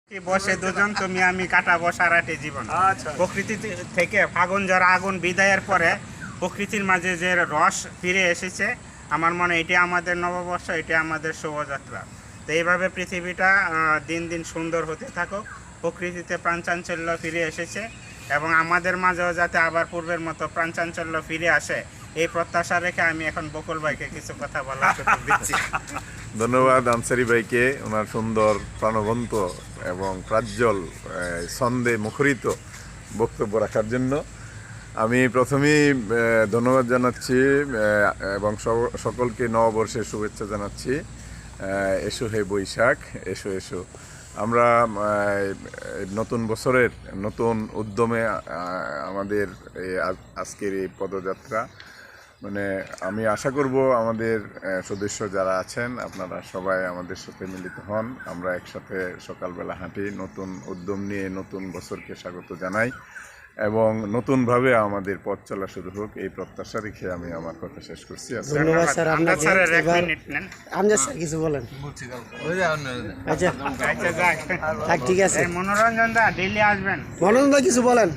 বসে দুজন তুমি আমি কাটাবো সারাটি জীবন। প্রকৃতি থেকে ফাগুন ঝরা আগুন বিদায়ের পরে প্রকৃতির মাঝে যে রস ফিরে এসেছে, আমার মনে এটি আমাদের নববর্ষ, এটি আমাদের শুভযাত্রা। তো এইভাবে পৃথিবীটা দিন দিন সুন্দর হতে থাকুক, প্রকৃতিতে প্রাণচাঞ্চল্য ফিরে এসেছে এবং আমাদের মাঝেও যাতে আবার পূর্বের মতো প্রাণচাঞ্চল্য ফিরে আসে, এই প্রত্যাশা রেখে আমি এখন বকুল ভাইকে কিছু কথা বলার সুযোগ দিচ্ছি। ধন্যবাদ আনসারি ভাইকে ওনার সুন্দর প্রাণবন্ত এবং প্রাজ্জল ছন্দে মুখরিত বক্তব্য রাখার জন্য। আমি প্রথমেই ধন্যবাদ জানাচ্ছি এবং সকলকে নববর্ষের শুভেচ্ছা জানাচ্ছি। এসো হে বৈশাখ, এসো এসো। আমরা নতুন বছরের নতুন উদ্যমে আমাদের আজকের এই পদযাত্রা, মানে আমি আশা করব আমাদের সদস্য যারা আছেন আপনারা সবাই আমাদের সাথে মিলিত হন, আমরা একসাথে সকালবেলা হাঁটি, নতুন উদ্যম নিয়ে নতুন বছরকে স্বাগত জানাই এবং নতুনভাবে আমাদের পথ চলা শুরু হোক, এই প্রত্যাশা রেখে আমি আমার কথা শেষ করছি। ধন্যবাদ স্যার। আপনাকে আমজাদ স্যার কিছু বলেন। আচ্ছা ঠিক আছে। মনোরঞ্জন দা ডেইলি আসবেন, মনোরঞ্জন কিছু বলেন।